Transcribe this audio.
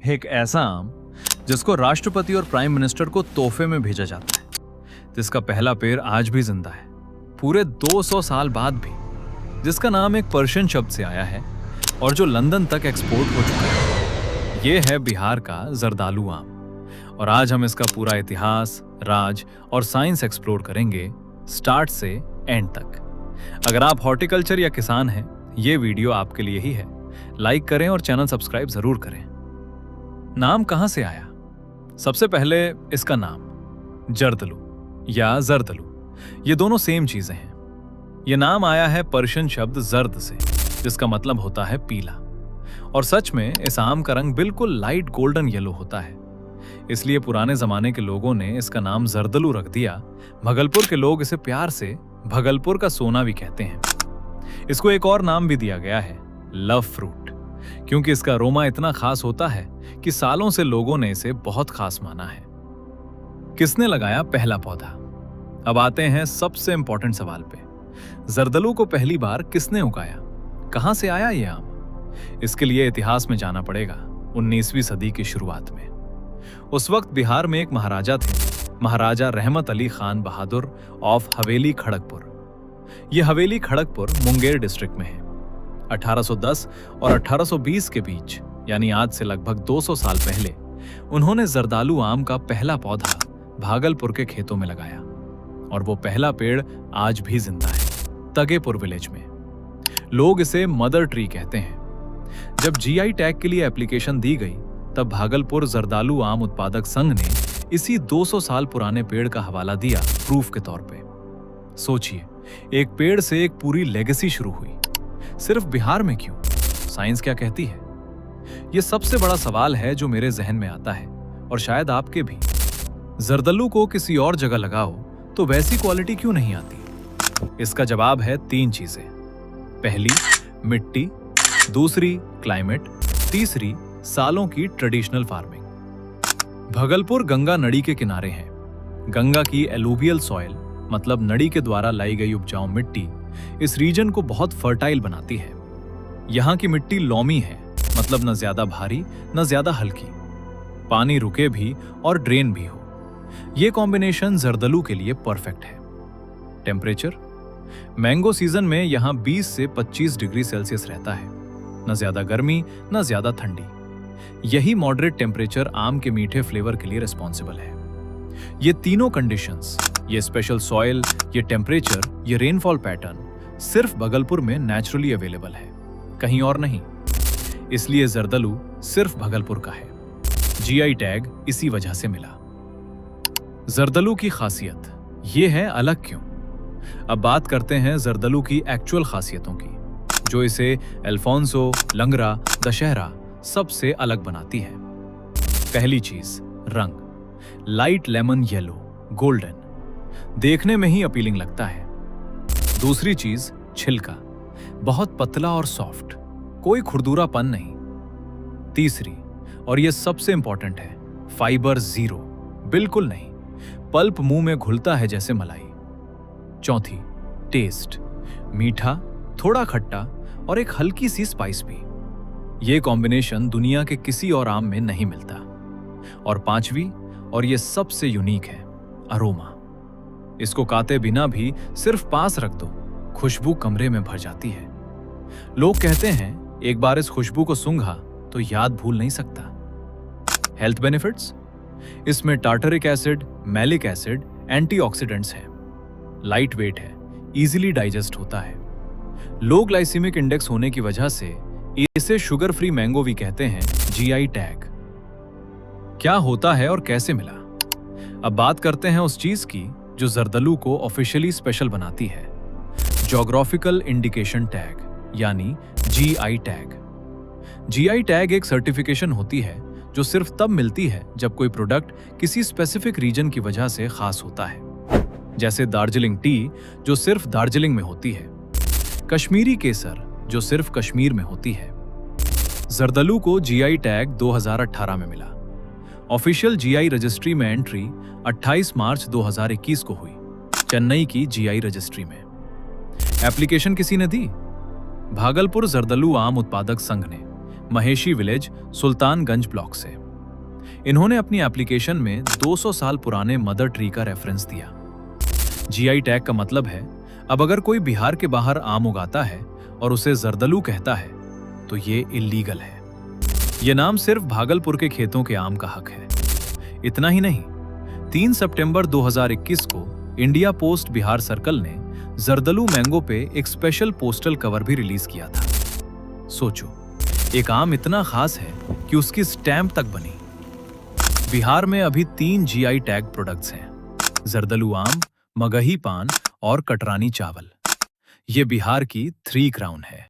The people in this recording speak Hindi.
एक ऐसा आम जिसको राष्ट्रपति और प्राइम मिनिस्टर को तोहफे में भेजा जाता है, जिसका पहला पेड़ आज भी जिंदा है पूरे 200 साल बाद भी, जिसका नाम एक पर्शियन शब्द से आया है और जो लंदन तक एक्सपोर्ट हो चुका है। ये है बिहार का जर्दालू आम और आज हम इसका पूरा इतिहास, राज और साइंस एक्सप्लोर करेंगे स्टार्ट से एंड तक। अगर आप हॉर्टिकल्चर या किसान हैं, ये वीडियो आपके लिए ही है। लाइक करें और चैनल सब्सक्राइब जरूर करें। नाम कहां से आया? सबसे पहले इसका नाम जर्दलू या जर्दलू, ये दोनों सेम चीजें हैं। ये नाम आया है पर्शियन शब्द जर्द से, जिसका मतलब होता है पीला। और सच में इस आम का रंग बिल्कुल लाइट गोल्डन येलो होता है, इसलिए पुराने जमाने के लोगों ने इसका नाम जर्दलू रख दिया। भागलपुर के लोग इसे प्यार से भागलपुर का सोना भी कहते हैं। इसको एक और नाम भी दिया गया है, लव फ्रूट, क्योंकि इसका अरोमा इतना खास होता है कि सालों से लोगों ने इसे बहुत खास माना है। किसने लगाया पहला पौधा? अब आते हैं सबसे इंपॉर्टेंट सवाल पे। जर्दलू को पहली बार किसने उगाया? कहां से आया ये आम? इसके लिए इतिहास में जाना पड़ेगा 19वीं सदी की शुरुआत में। उस वक्त बिहार में एक महाराजा थे, महाराजा रहमत अली खान बहादुर ऑफ हवेली खड़गपुर। यह हवेली खड़गपुर मुंगेर डिस्ट्रिक्ट में है। 1810 और 1820 के बीच, यानी आज से लगभग 200 साल पहले, उन्होंने जर्दालू आम का पहला पौधा भागलपुर के खेतों में लगाया और वो पहला पेड़ आज भी जिंदा है तगेपुर विलेज में। लोग इसे मदर ट्री कहते हैं। जब जीआई टैग के लिए एप्लीकेशन दी गई, तब भागलपुर जर्दालू आम उत्पादक संघ ने इसी 200 साल पुराने पेड़ का हवाला दिया प्रूफ के तौर पे। सोचिए, एक पेड़ से एक पूरी लेगेसी शुरू हुई। सिर्फ बिहार में क्यों? साइंस क्या कहती है? यह सबसे बड़ा सवाल है जो मेरे जहन में आता है और शायद आपके भी। जर्दलू को किसी और जगह लगाओ तो वैसी क्वालिटी क्यों नहीं आती? इसका जवाब है 3 चीजें। पहली, मिट्टी। दूसरी, क्लाइमेट। तीसरी, सालों की ट्रेडिशनल फार्मिंग। भागलपुर गंगा नदी के किनारे है। गंगा की एलुवियल सॉइल, मतलब नदी के द्वारा लाई गई उपजाऊ मिट्टी, इस रीजन को बहुत फर्टाइल बनाती है। यहाँ की मिट्टी लॉमी है, मतलब न ज्यादा भारी न ज्यादा हल्की, पानी रुके भी और ड्रेन भी हो। ये कॉम्बिनेशन जर्दलू के लिए परफेक्ट है। टेम्परेचर, मैंगो सीजन में यहाँ 20 से 25 डिग्री सेल्सियस रहता है, न ज्यादा गर्मी न ज्यादा ठंडी। यही मॉडरेट टेम्परेचर आम के मीठे फ्लेवर के लिए रिस्पॉन्सिबल है। ये तीनों कंडीशंस, ये स्पेशल सॉइल, ये टेम्परेचर, ये रेनफॉल पैटर्न सिर्फ भागलपुर में नेचुरली अवेलेबल है, कहीं और नहीं। इसलिए जर्दलू सिर्फ भागलपुर का है। जीआई टैग इसी वजह से मिला। जर्दलू की खासियत ये है अलग क्यों? अब बात करते हैं जर्दलू की एक्चुअल खासियतों की, जो इसे अल्फोंसो, लंगड़ा, दशहरा सबसे अलग बनाती है। पहली चीज, रंग। लाइट लेमन येलो, गोल्डन, देखने में ही अपीलिंग लगता है। दूसरी चीज, छिलका, बहुत पतला और सॉफ्ट, कोई खुरदुरापन नहीं। तीसरी, और यह सबसे इंपॉर्टेंट है, फाइबर जीरो, बिल्कुल नहीं, पल्प मुंह में घुलता है जैसे मलाई। चौथी, टेस्ट, मीठा, थोड़ा खट्टा और एक हल्की सी स्पाइस भी। यह कॉम्बिनेशन दुनिया के किसी और आम में नहीं मिलता। और पांचवी, और यह सबसे यूनिक है, अरोमा। इसको काटे बिना भी सिर्फ पास रख दो, खुशबू कमरे में भर जाती है। लोग कहते हैं एक बार इस खुशबू को सूंघा तो याद भूल नहीं सकता। हेल्थ बेनिफिट्स, इसमें tartaric acid, malic acid, antioxidants हैं, लाइट वेट है, इजीली डाइजेस्ट होता है। लो ग्लाइसेमिक इंडेक्स होने की वजह से इसे शुगर फ्री मैंगो भी कहते हैं। जीआई टैग क्या होता है और कैसे मिला? अब बात करते हैं उस चीज की जो जर्दलू को ऑफिशियली स्पेशल बनाती है, ज्योग्राफिकल इंडिकेशन टैग, यानी जीआई टैग। जीआई टैग एक सर्टिफिकेशन होती है जो सिर्फ तब मिलती है जब कोई प्रोडक्ट किसी स्पेसिफिक रीजन की वजह से खास होता है, जैसे दार्जिलिंग टी जो सिर्फ दार्जिलिंग में होती है, कश्मीरी केसर जो सिर्फ कश्मीर में होती है। जर्दलू को जीआई टैग 2018 में मिला। ऑफिशियल जीआई रजिस्ट्री में एंट्री 28 मार्च 2021 को हुई, चेन्नई की जीआई रजिस्ट्री में। एप्लीकेशन किसी ने दी? भागलपुर जर्दलू आम उत्पादक संघ ने महेशी विलेज, सुल्तानगंज ब्लॉक से। इन्होंने अपनी एप्लीकेशन में 200 साल पुराने मदर ट्री का रेफरेंस दिया। जीआई टैग का मतलब है, अब अगर कोई बिहार के बाहर आम उगाता है और उसे जर्दलू कहता है तो ये इल्लीगल है। ये नाम सिर्फ भागलपुर के खेतों के आम का हक है। इतना ही नहीं, 3 सितंबर 2021 को इंडिया पोस्ट बिहार सर्कल ने जर्दलू मैंगो पे एक स्पेशल पोस्टल कवर भी रिलीज किया था। सोचो, एक आम इतना खास है कि उसकी स्टैंप तक बनी। बिहार में अभी 3 जीआई टैग प्रोडक्ट्स हैं: जर्दलू आम, मगही पान और कटरानी चावल। ये बिहार की 3 क्राउन है।